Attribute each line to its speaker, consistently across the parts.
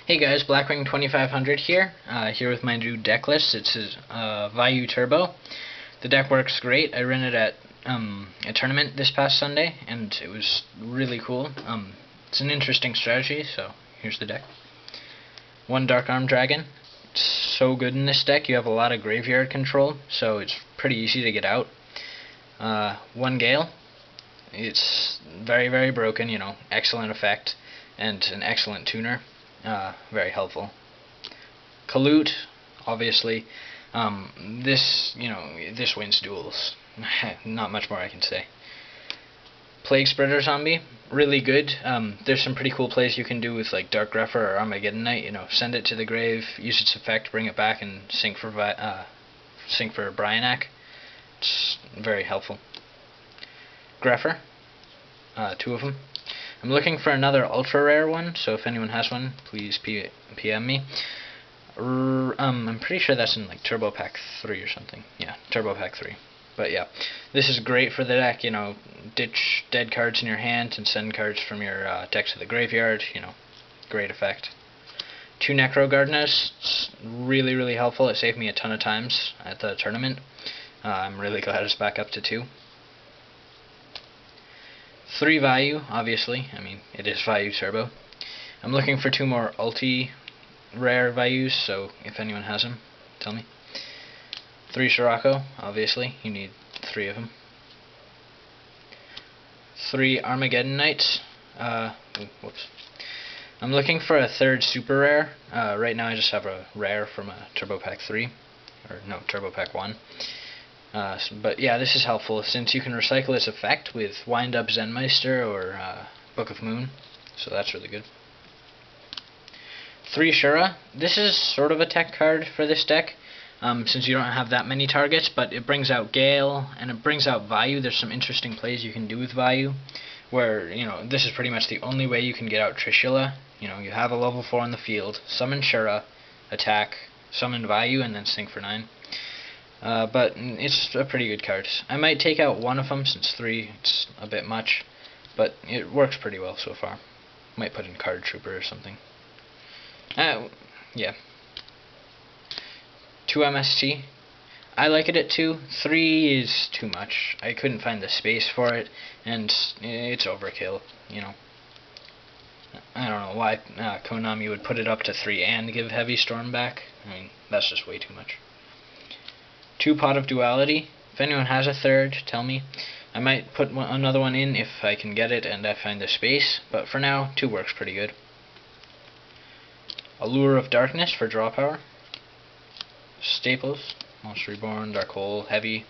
Speaker 1: Hey guys, Blackwing 2500 here, here with my new deck list. It's Vayu Turbo. The deck works great. I ran it at a tournament this past Sunday, and it was really cool. It's an interesting strategy, so here's the deck. One Dark Arm Dragon. It's so good in this deck. You have a lot of graveyard control, so it's pretty easy to get out. One Gale. It's very, very broken, excellent effect, and an excellent tuner. Very helpful. Kalute, obviously, this wins duels. Not much more I can say. Plague Spreader Zombie, really good. There's some pretty cool plays you can do with like Dark Grepher or Armageddon Knight. Send it to the grave, use its effect, bring it back, and sync for Bryanak. It's very helpful. Grepher, two of them. I'm looking for another ultra rare one, so if anyone has one, please PM me. I'm pretty sure that's in like Turbo Pack 3 or something. Yeah, Turbo Pack 3. But yeah, this is great for the deck. Ditch dead cards in your hand and send cards from your deck to the graveyard. Great effect. Two Necro Gardenas, it's really, really helpful. It saved me a ton of times at the tournament. I'm really glad it's back up to 2. 3 Vayu, obviously. It is Vayu Turbo. I'm looking for 2 more ulti rare Vayus, so if anyone has them, tell me. 3 Sirocco, obviously. You need 3 of them. 3 Armageddon Knights. Whoops. I'm looking for a 3rd super rare. Right now I just have a rare from a Turbo Pack 3. Or no, Turbo Pack 1. But yeah, this is helpful since you can recycle its effect with Wind Up Zenmeister or Book of Moon, so that's really good. 3 Shura. This is sort of a tech card for this deck, since you don't have that many targets, but it brings out Gale and it brings out Vayu. There's some interesting plays you can do with Vayu, where this is pretty much the only way you can get out Trishula. You have a level 4 on the field, summon Shura, attack, summon Vayu, and then sink for 9. But it's a pretty good card. I might take out one of them since 3 it's a bit much, but it works pretty well so far. Might put in Card Trooper or something. Yeah. 2 MST. I like it at 2. 3 is too much. I couldn't find the space for it, and it's overkill. I don't know why Konami would put it up to 3 and give Heavy Storm back. That's just way too much. 2 Pot of Duality. If anyone has a 3rd, tell me. I might put another one in if I can get it and I find the space, but for now, 2 works pretty good. Allure of Darkness for draw power. Staples, Monster Reborn, Dark Hole, Heavy.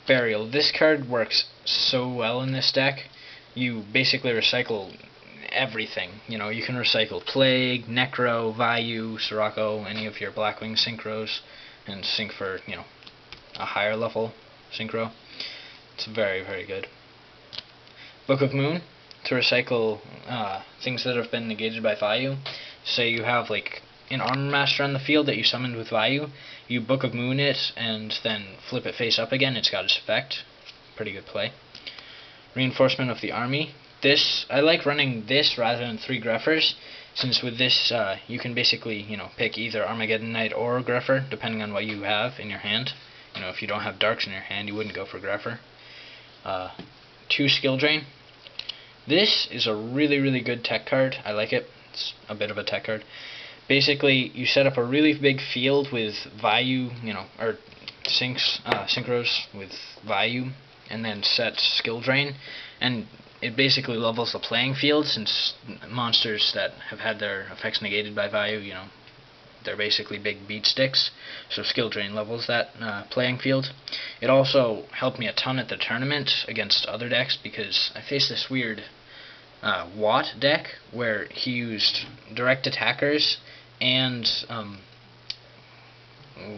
Speaker 1: Burial. This card works so well in this deck. You basically recycle everything. You can recycle Plague, Necro, Vayu, Sirocco, any of your Blackwing synchros, and sync for, a higher level synchro. It's very, very good. Book of Moon, to recycle things that have been negated by Vayu. Say you have like an Armor Master on the field that you summoned with Vayu, you Book of Moon it and then flip it face up again, it's got its effect. Pretty good play. Reinforcement of the Army. I like running this rather than 3 Greffers, since with this you can basically pick either Armageddon Knight or Greffer depending on what you have in your hand. If you don't have Darks in your hand, you wouldn't go for Greffer. 2 Skill Drain. This is a really, really good tech card. I like it. It's a bit of a tech card. Basically, you set up a really big field with Vayu, or synchros with Vayu, and then set Skill Drain, and it basically levels the playing field, since monsters that have had their effects negated by Vayu, they're basically big beat sticks, so Skill Drain levels that playing field. It also helped me a ton at the tournament against other decks, because I faced this weird Watt deck where he used direct attackers and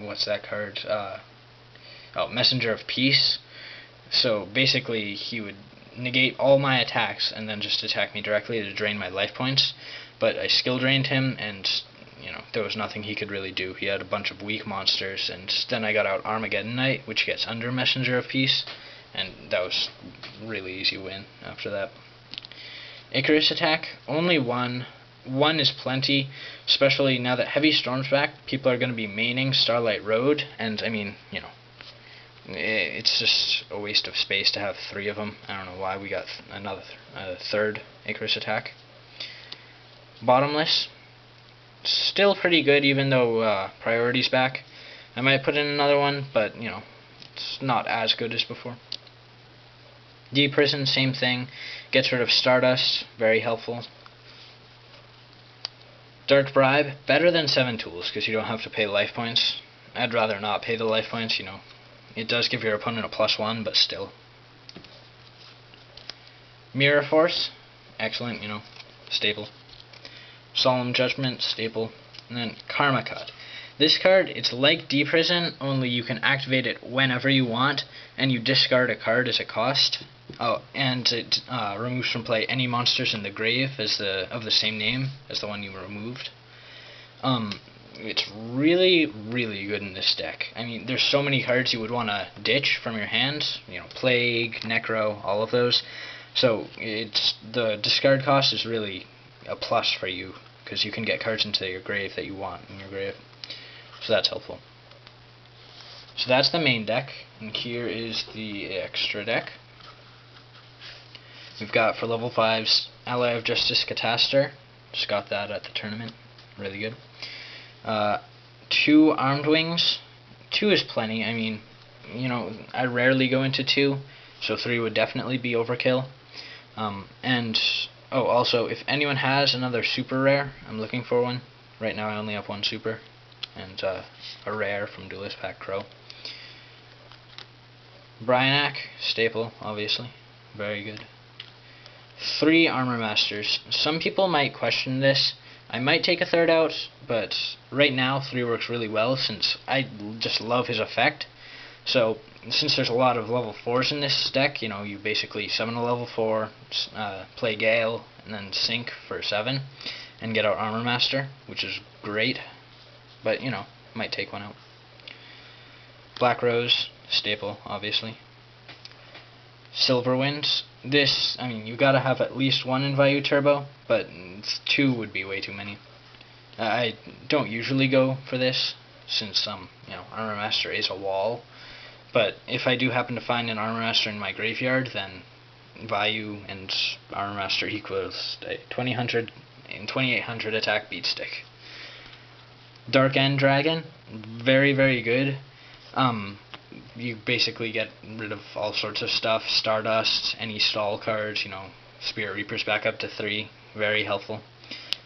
Speaker 1: what's that card? Messenger of Peace. So basically he would negate all my attacks and then just attack me directly to drain my life points, but I skill drained him and there was nothing he could really do. He had a bunch of weak monsters, and then I got out Armageddon Knight, which gets under Messenger of Peace, and that was really easy win after that. Icarus attack, only one one is plenty, especially now that Heavy Storm's back. People are going to be maining Starlight Road, and I mean, you know, it's just a waste of space to have 3 of them. I don't know why we got another third Icarus attack. Bottomless, still pretty good even though Priority's back. I might put in another one, but you know, it's not as good as before. Deprison, same thing, gets rid of Stardust, very helpful. Dark Bribe, better than 7 tools because you don't have to pay life points. I'd rather not pay the life points, you know. It does give your opponent a +1, but still. Mirror Force, excellent, you know, staple. Solemn Judgment, staple. And then Karma Cut. This card, it's like Deprison, only you can activate it whenever you want, and you discard a card as a cost. Oh, and it removes from play any monsters in the grave as of the same name as the one you removed. It's really, really good in this deck. I mean, there's so many cards you would want to ditch from your hands. You know, Plague, Necro, all of those. So the discard cost is really a plus for you because you can get cards into your grave that you want in your grave. So that's helpful. So that's the main deck, and here is the extra deck. We've got for level 5s Ally of Justice Cataster. Just got that at the tournament. Really good. 2 Armed Wings. 2 is plenty. I mean, you know, I rarely go into 2, so 3 would definitely be overkill. Oh, also, if anyone has another super rare, I'm looking for one. Right now I only have 1 super, and a rare from Duelist Pack Crow. Bryanak, staple, obviously. Very good. 3 Armor Masters. Some people might question this. I might take a third out, but right now 3 works really well since I just love his effect. So, since there's a lot of level 4s in this deck, you know, you basically summon a level 4, play Gale, and then sink for 7, and get out Armor Master, which is great. But, you know, might take one out. Black Rose, staple, obviously. Silver Winds. This, I mean, you gotta have at least 1 in Vayu Turbo, but 2 would be way too many. I don't usually go for this, since, you know, Armor Master is a wall. But if I do happen to find an Armor Master in my graveyard, then Vayu and Armor Master equals a 2800 attack beat stick. Dark End Dragon, very, very good. You basically get rid of all sorts of stuff, Stardust, any stall cards, you know, Spirit Reaper's back up to 3, very helpful.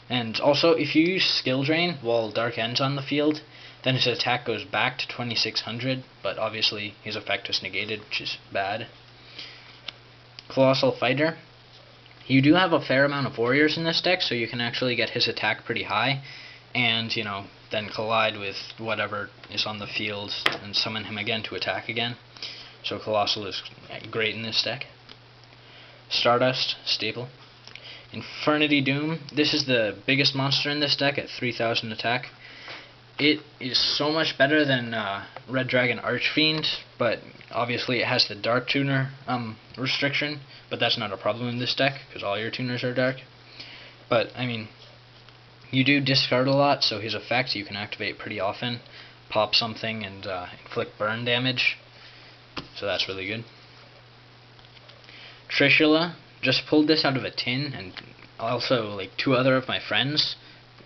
Speaker 1: And also, if you use Skill Drain while Dark End's on the field, then his attack goes back to 2600, but obviously his effect is negated, which is bad. Colossal Fighter. You do have a fair amount of warriors in this deck, so you can actually get his attack pretty high, and, you know, then collide with whatever is on the field and summon him again to attack again. So Colossal is great in this deck. Stardust, staple. Infernity Doom. This is the biggest monster in this deck at 3000 attack. It is so much better than Red Dragon Archfiend, but obviously it has the Dark Tuner restriction, but that's not a problem in this deck, because all your tuners are dark. But, I mean, you do discard a lot, so his effect you can activate pretty often. Pop something and inflict burn damage, so that's really good. Trishula, just pulled this out of a tin, and also like 2 other of my friends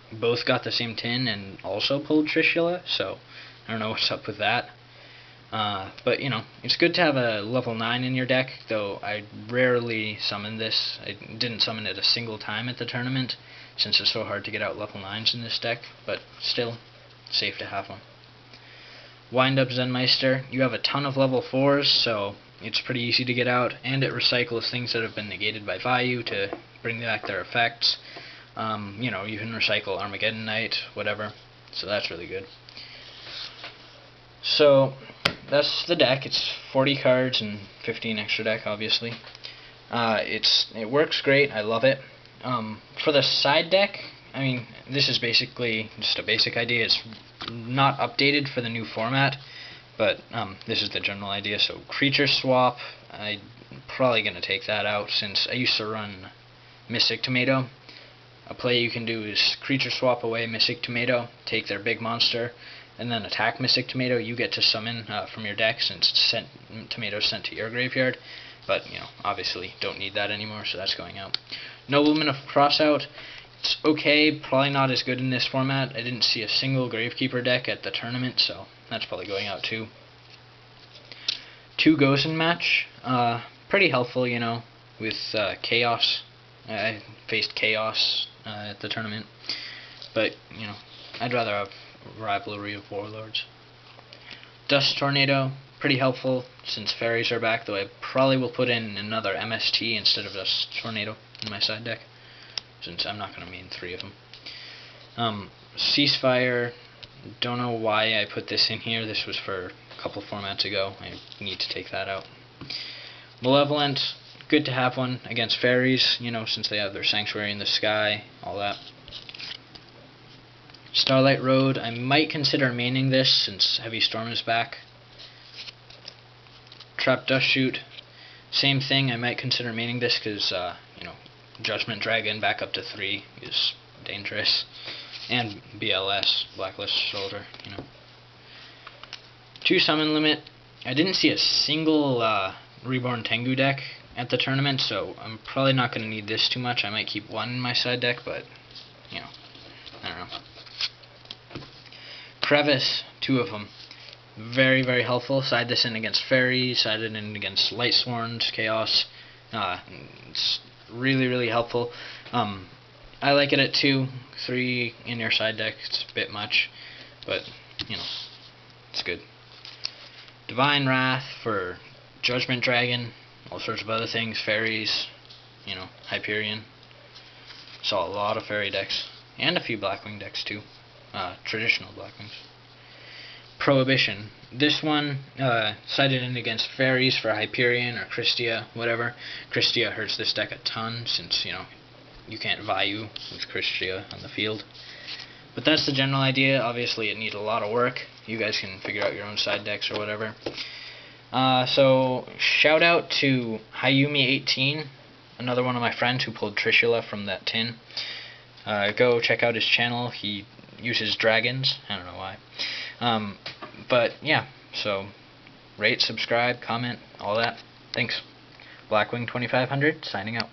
Speaker 1: both got the same tin and also pulled Trishula, so I don't know what's up with that. But, you know, it's good to have a level 9 in your deck, though I rarely summon this. I didn't summon it a single time at the tournament, since it's so hard to get out level 9s in this deck, but still, safe to have one. Wind Up Zenmeister. You have a ton of level 4s, so it's pretty easy to get out, and it recycles things that have been negated by Vayu to bring back their effects. You know, you can recycle Armageddon Knight, whatever, so that's really good. So, that's the deck. It's 40 cards and 15 extra deck, obviously. It works great. I love it. For the side deck, I mean, this is basically just a basic idea. It's not updated for the new format, but this is the general idea. So, Creature Swap, I'm probably going to take that out since I used to run Mystic Tomato. A play you can do is creature swap away Mystic Tomato, take their big monster, and then attack Mystic Tomato. You get to summon from your deck since Tomato's sent to your graveyard. But, obviously don't need that anymore, so that's going out. Nobleman of Crossout. It's okay, probably not as good in this format. I didn't see a single Gravekeeper deck at the tournament, so that's probably going out too. 2 Gozen Match. Pretty helpful, with Chaos. I faced Chaos at the tournament, but I'd rather have Rivalry of Warlords. Dust Tornado, pretty helpful since fairies are back, though I probably will put in another MST instead of Dust Tornado in my side deck, since I'm not going to main 3 of them. Ceasefire, don't know why I put this in here. This was for a couple formats ago. I need to take that out. Malevolent, good to have one against fairies, since they have their Sanctuary in the Sky, all that. Starlight Road, I might consider maining this since Heavy Storm is back. Trap Dust Shoot, same thing, I might consider maining this because, Judgment Dragon back up to 3 is dangerous. And BLS, Blacklist Soldier, 2 Summon Limit, I didn't see a single Reborn Tengu deck at the tournament, so I'm probably not going to need this too much. I might keep 1 in my side deck, but, I don't know. Crevice, 2 of them. Very, very helpful. Side this in against fairies, side it in against Lightsworns, Chaos. It's really, really helpful. I like it at 2, 3 in your side deck. It's a bit much, but, it's good. Divine Wrath for Judgment Dragon, all sorts of other things, fairies, Hyperion. Saw a lot of fairy decks, and a few Blackwing decks too, traditional Blackwings. Prohibition, this one, sided in against fairies for Hyperion or Christia, whatever. Christia hurts this deck a ton, since, you can't Vayu with Christia on the field. But that's the general idea. Obviously it needs a lot of work. You guys can figure out your own side decks or whatever. So, shout out to Hayumi18, another one of my friends who pulled Trishula from that tin. Go check out his channel. He uses dragons. I don't know why. But, yeah. So, rate, subscribe, comment, all that. Thanks. Blackwing 2500, signing out.